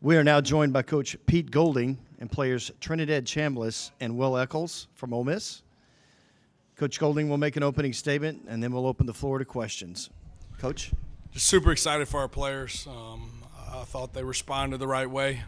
We are now joined by Coach Pete Golding and players Trinidad Chambliss and Will Echoles from Ole Miss. Coach Golding will make an opening statement, and then we'll open the floor to questions. Coach? Just super excited for our players. I thought they responded the right way.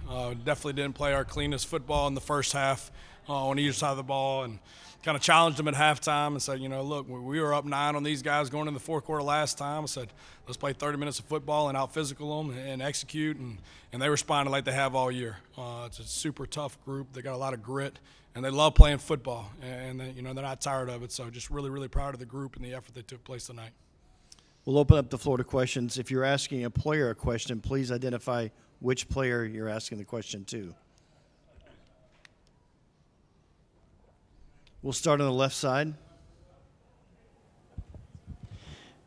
Definitely didn't play our cleanest football in the first half on either side of the ball, and kind of challenged them at halftime and said, look, we were up 9 on these guys going in the fourth quarter last time. I said, let's play 30 minutes of football and out-physical them and execute, and they responded like they have all year. It's a super tough group. They got a lot of grit, and they love playing football, and they're not tired of it. So just really, really proud of the group and the effort that took place tonight. We'll open up the floor to questions. If you're asking a player a question, please identify which player you're asking the question to. We'll start on the left side.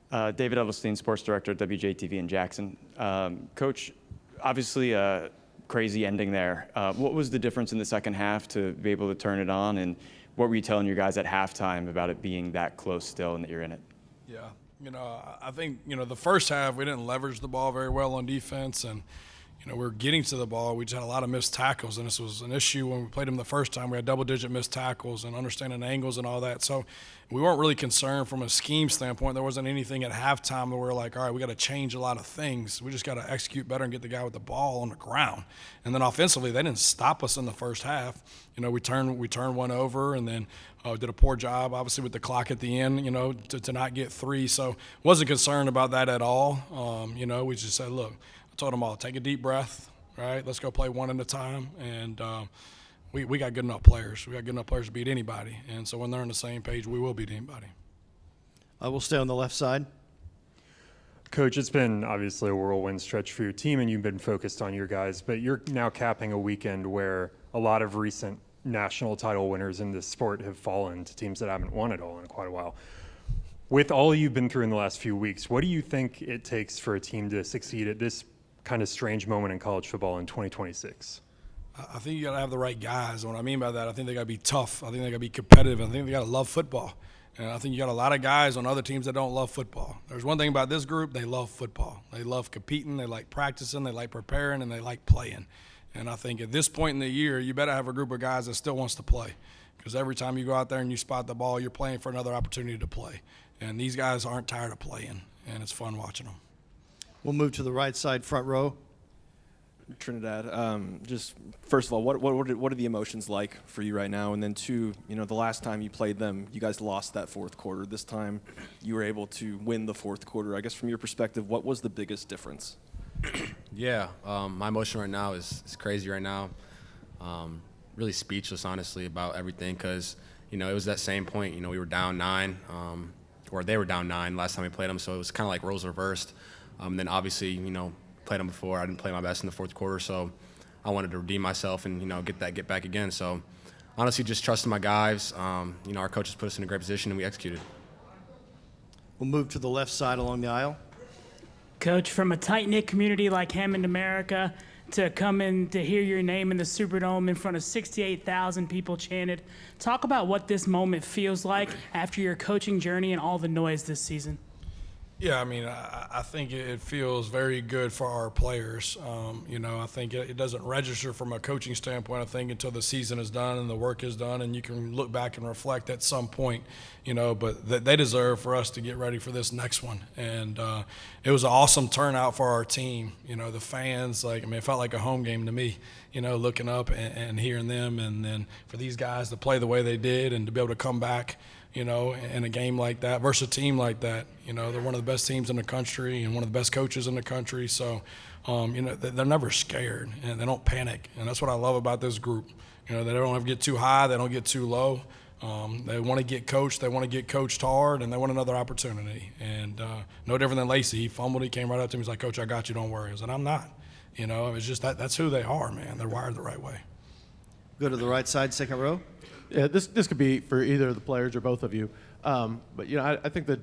David Edelstein, Sports Director at WJTV in Jackson. Coach, obviously a crazy ending there. What was the difference in the second half to be able to turn it on, and what were you telling your guys at halftime about it being that close still and that you're in it? Yeah, I think, the first half we didn't leverage the ball very well on defense, and we were getting to the ball. We just had a lot of missed tackles, and this was an issue when we played them the first time. We had double-digit missed tackles and understanding angles and all that. So we weren't really concerned from a scheme standpoint. There wasn't anything at halftime that we were like, all right, we got to change a lot of things. We just got to execute better and get the guy with the ball on the ground. And then offensively, they didn't stop us in the first half. We turned one over, and then did a poor job, obviously, with the clock at the end, to not get 3. So wasn't concerned about that at all. We just said, look, I told them all, take a deep breath, right? Let's go play one at a time. And we got good enough players. We got good enough players to beat anybody. And so when they're on the same page, we will beat anybody. I will stay on the left side. Coach, it's been obviously a whirlwind stretch for your team, and you've been focused on your guys, but you're now capping a weekend where a lot of recent national title winners in this sport have fallen to teams that haven't won it all in quite a while. With all you've been through in the last few weeks, what do you think it takes for a team to succeed at this kind of strange moment in college football in 2026? I think you got to have the right guys. And what I mean by that, I think they got to be tough. I think they got to be competitive. I think they got to love football. And I think you got a lot of guys on other teams that don't love football. There's one thing about this group, they love football. They love competing, they like practicing, they like preparing, and they like playing. And I think at this point in the year, you better have a group of guys that still wants to play. Because every time you go out there and you spot the ball, you're playing for another opportunity to play. And these guys aren't tired of playing, and it's fun watching them. We'll move to the right side, front row. Trinidad, just first of all, what are the emotions like for you right now? And then 2, the last time you played them, you guys lost that fourth quarter. This time you were able to win the fourth quarter. I guess from your perspective, what was the biggest difference? Yeah, my emotion right now is crazy right now. Really speechless, honestly, about everything because, it was that same point. We were down 9, or they were down 9 last time we played them, so it was kind of like roles reversed. Then obviously, played them before. I didn't play my best in the fourth quarter, so I wanted to redeem myself and, get back again. So honestly, just trusting my guys. Our coaches put us in a great position, and we executed. We'll move to the left side along the aisle. Coach, from a tight-knit community like Hammond, America, to come in to hear your name in the Superdome in front of 68,000 people chanted, talk about what this moment feels like after your coaching journey and all the noise this season. Yeah, I think it feels very good for our players. I think it doesn't register from a coaching standpoint, I think, until the season is done and the work is done, and you can look back and reflect at some point, but they deserve for us to get ready for this next one. And it was an awesome turnout for our team. The fans, it felt like a home game to me, looking up and hearing them, and then for these guys to play the way they did and to be able to come back, in a game like that versus a team like that. They're one of the best teams in the country and one of the best coaches in the country. So, they're never scared and they don't panic. And that's what I love about this group. They don't ever get too high. They don't get too low. They want to get coached. They want to get coached hard, and they want another opportunity. And no different than Lacey. He fumbled. He came right up to me. He's like, Coach, I got you. Don't worry. I said, I'm not. It's just that's who they are, man. They're wired the right way. Go to the right side, second row. Yeah, this could be for either of the players or both of you. But, I think the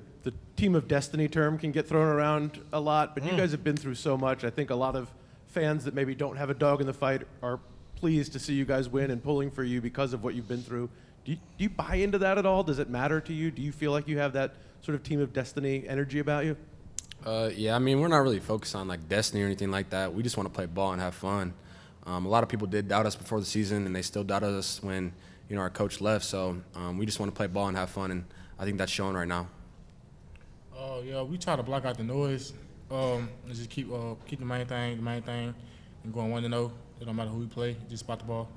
team of destiny term can get thrown around a lot, but you guys have been through so much. I think a lot of fans that maybe don't have a dog in the fight are pleased to see you guys win and pulling for you because of what you've been through. Do you buy into that at all? Does it matter to you? Do you feel like you have that sort of team of destiny energy about you? Yeah, we're not really focused on destiny or anything like that. We just want to play ball and have fun. A lot of people did doubt us before the season, and they still doubted us when, our coach left. So we just want to play ball and have fun, and I think that's showing right now. Yeah, we try to block out the noise. And just keep the main thing, and going 1-0. It don't matter who we play, just spot the ball.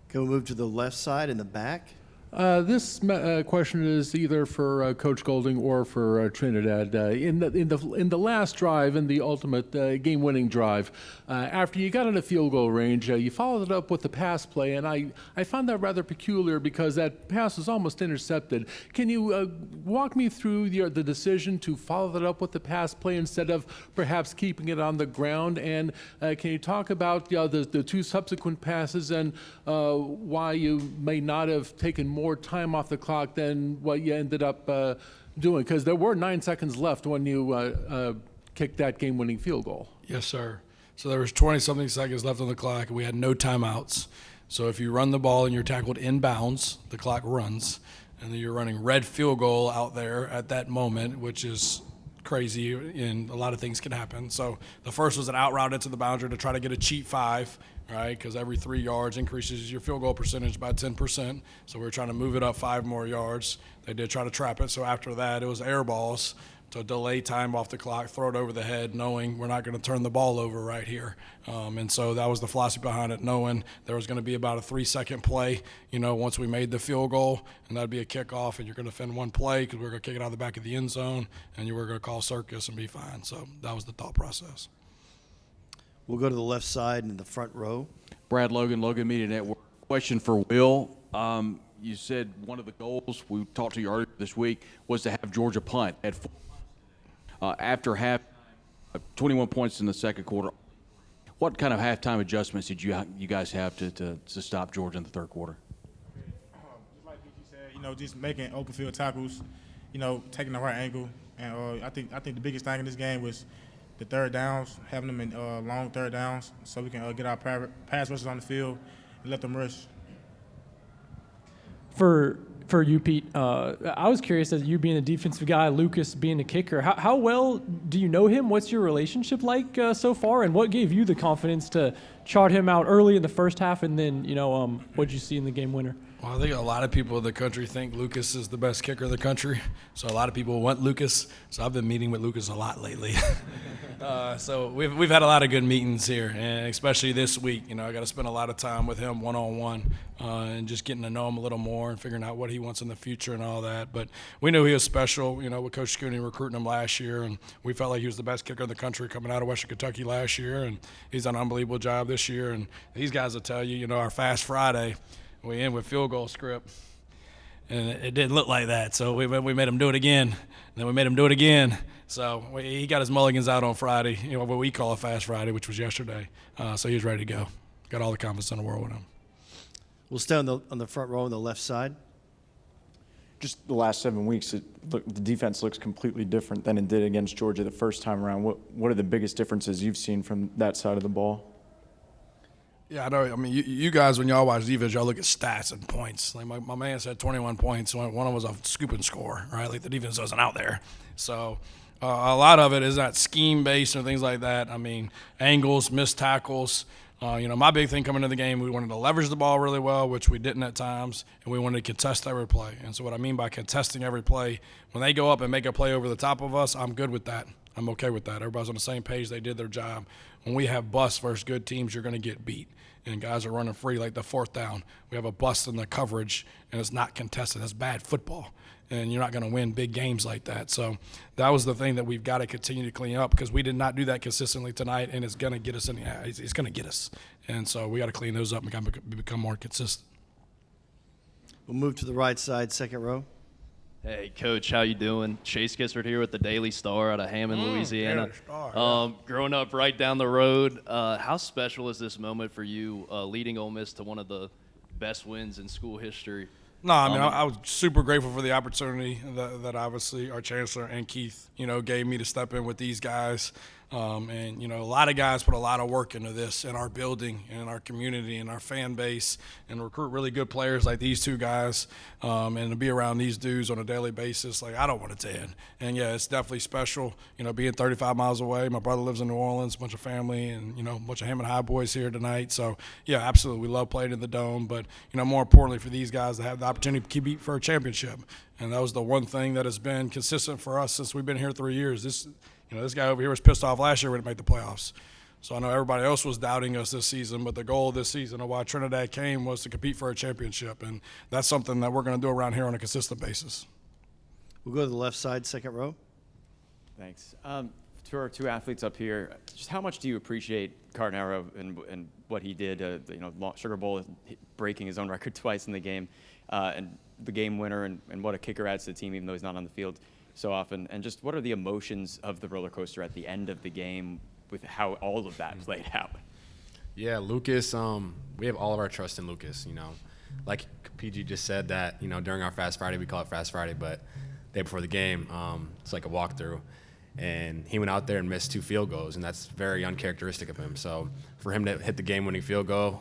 Can we move to the left side in the back? This question is either for Coach Golding or for Trinidad. In the last drive, in the ultimate game-winning drive, after you got in a field goal range, you followed it up with the pass play, and I found that rather peculiar because that pass was almost intercepted. Can you walk me through the decision to follow that up with the pass play instead of perhaps keeping it on the ground? And can you talk about the two subsequent passes and why you may not have taken more time off the clock than what you ended up doing? Because there were 9 seconds left when you kicked that game-winning field goal. Yes, sir. So there was 20-something seconds left on the clock, and we had no timeouts. So if you run the ball and you're tackled in bounds, the clock runs, and then you're running red field goal out there at that moment, which is crazy, and a lot of things can happen. So the first was an out route into the boundary to try to get a cheat 5, right? Because every 3 yards increases your field goal percentage by 10%. So we were trying to move it up 5 more yards. They did try to trap it. So after that, it was air balls to delay time off the clock, throw it over the head, knowing we're not going to turn the ball over right here. And so that was the philosophy behind it, knowing there was going to be about a 3-second play, once we made the field goal, and that'd be a kickoff, and you're going to defend one play because we're going to kick it out of the back of the end zone, and you were going to call circus and be fine. So that was the thought process. We'll go to the left side in the front row. Brad Logan, Logan Media Network. Question for Will. You said one of the goals we talked to you earlier this week was to have Georgia punt at 4. After half, 21 points in the second quarter. What kind of halftime adjustments did you guys have to stop Georgia in the third quarter? Just like you said, just making open field tackles, taking the right angle, and I think the biggest thing in this game was the third downs, having them in long third downs, so we can get our pass rushers on the field and let them rush. For you, Pete, I was curious, as you being the defensive guy, Lucas being the kicker, how well do you know him? What's your relationship like so far, and what gave you the confidence to chart him out early in the first half, and then what did you see in the game winner? Well, I think a lot of people in the country think Lucas is the best kicker in the country, so a lot of people want Lucas. So I've been meeting with Lucas a lot lately. So we've had a lot of good meetings here, and especially this week. I got to spend a lot of time with him one-on-one and just getting to know him a little more and figuring out what he wants in the future and all that. But we knew he was special, with Coach Scooney recruiting him last year, and we felt like he was the best kicker in the country coming out of Western Kentucky last year, and he's done an unbelievable job this year. And these guys will tell you, our Fast Friday, we end with field goal script, and it didn't look like that. So we made him do it again, and then we made him do it again. So he got his mulligans out on Friday, what we call a Fast Friday, which was yesterday. So he was ready to go. Got all the confidence in the world with him. We'll stay on the front row on the left side. Just the last 7 weeks, the defense looks completely different than it did against Georgia the first time around. What are the biggest differences you've seen from that side of the ball? Yeah, I know. I mean, you guys, when y'all watch defense, y'all look at stats and points. Like my man said 21 points. One of them was a scoop and score, right? Like the defense wasn't out there. So a lot of it is not scheme-based and things like that. I mean, angles, missed tackles. My big thing coming into the game, we wanted to leverage the ball really well, which we didn't at times, and we wanted to contest every play. And so what I mean by contesting every play, when they go up and make a play over the top of us, I'm good with that. I'm okay with that. Everybody's on the same page. They did their job. When we have busts versus good teams, you're going to get beat. And guys are running free like the fourth down. We have a bust in the coverage, and it's not contested. That's bad football. And you're not going to win big games like that. So that was the thing that we've got to continue to clean up because we did not do that consistently tonight, and it's going to get us in the – it's going to get us. And so we got to clean those up and become more consistent. We'll move to the right side, second row. Hey, Coach, how you doing? Chase Kissard here with the Daily Star out of Hammond, Louisiana. Growing up right down the road, how special is this moment for you leading Ole Miss to one of the best wins in school history? No, I mean, I was super grateful for the opportunity that obviously our chancellor and Keith, gave me to step in with these guys. And, you know, a lot of guys put a lot of work into this in our building and in our community and our fan base and recruit really good players like these two guys. And to be around these dudes on a daily basis, like, I don't want it to end. And, yeah, it's definitely special, you know, being 35 miles away. My brother lives in New Orleans, a bunch of family, and, you know, a bunch of Hammond High boys here tonight. So, yeah, absolutely. We love playing in the Dome. But, you know, more importantly for these guys to have the opportunity to compete for a championship. And that was the one thing that has been consistent for us since we've been here 3 years. This guy over here was pissed off last year we didn't make the playoffs. So I know everybody else was doubting us this season, but the goal of this season of why Trinidad came was to compete for a championship. And that's something that we're going to do around here on a consistent basis. We'll go to the left side, second row. Thanks. To our two athletes up here, just how much do you appreciate Cardinaro and what he did? Sugar Bowl breaking his own record twice in the game, and the game winner, and what a kicker adds to the team, even though he's not on the field so often. And just what are the emotions of the roller coaster at the end of the game with how all of that played out? Yeah, Lucas, we have all of our trust in Lucas, you know. Like PG just said that, you know, during our Fast Friday, we call it Fast Friday, but the day before the game, it's like a walkthrough. And he went out there and missed 2 field goals, and that's very uncharacteristic of him. So for him to hit the game-winning field goal,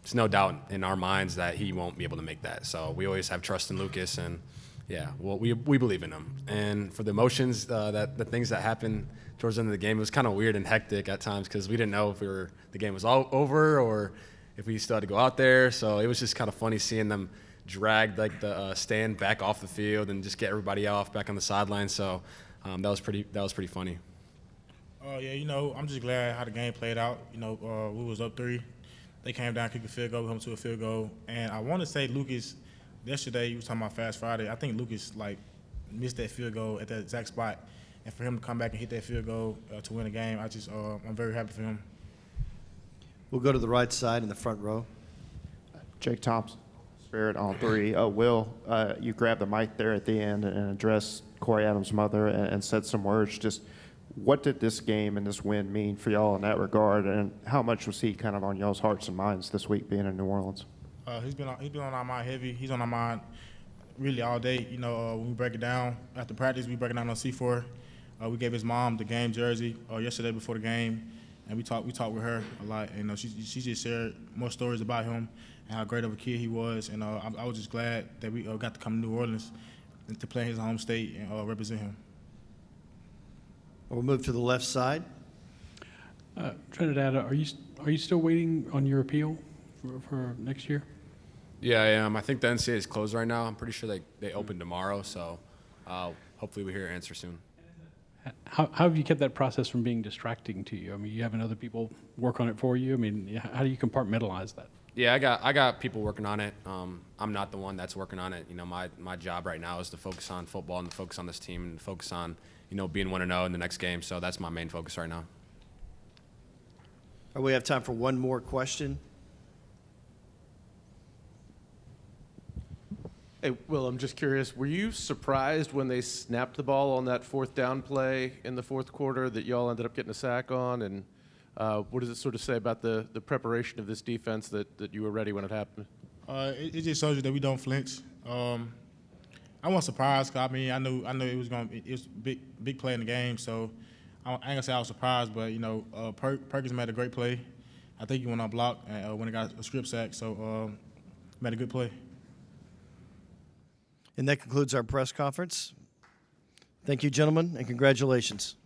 there's no doubt in our minds that he won't be able to make that. So we always have trust in Lucas, and yeah, well, we believe in him. And for the emotions, the things that happened towards the end of the game, it was kind of weird and hectic at times because we didn't know if the game was all over or if we still had to go out there. So it was just kind of funny seeing them drag like the stand back off the field and just get everybody off back on the sideline. So that was pretty funny. Yeah, you know, I'm just glad how the game played out. You know, we was up 3. They came down, kicked a field goal, we come to a field goal. And I want to say Lucas, yesterday you was talking about Fast Friday. I think Lucas, like, missed that field goal at that exact spot. And for him to come back and hit that field goal to win the game, I'm very happy for him. We'll go to the right side in the front row. Jake Thompson, Spirit on 3. Will, you grabbed the mic there at the end and addressed Cory Adams' mother and said some words. Just what did this game and this win mean for y'all in that regard, and how much was he kind of on y'all's hearts and minds this week being in New Orleans? He's been on our mind heavy. He's on our mind really all day. You know, when we break it down after practice, we break it down on C4. We gave his mom the game jersey yesterday before the game, and we talked with her a lot. You know, she just shared more stories about him and how great of a kid he was. And I was just glad that we got to come to New Orleans and to play in his home state and represent him. We'll move to the left side. Trinidad, are you still waiting on your appeal for next year? Yeah, I am. I think the NCAA is closed right now. I'm pretty sure they open tomorrow, so hopefully we hear an answer soon. How have you kept that process from being distracting to you? I mean, you having other people work on it for you? I mean, how do you compartmentalize that? Yeah, I got people working on it. I'm not the one that's working on it. You know, my job right now is to focus on football and to focus on this team and focus on, you know, being 1-0 in the next game. So that's my main focus right now. We have time for one more question. Hey, Will, I'm just curious, were you surprised when they snapped the ball on that 4th down play in the 4th quarter that y'all ended up getting a sack on? And what does it sort of say about the preparation of this defense that you were ready when it happened? It just shows you that we don't flinch. I wasn't surprised. I mean, I knew it was a big play in the game. So I ain't gonna say I was surprised, but you know, Perkins made a great play. I think he went on block and when he got a strip sack. So made a good play. And that concludes our press conference. Thank you, gentlemen, and congratulations.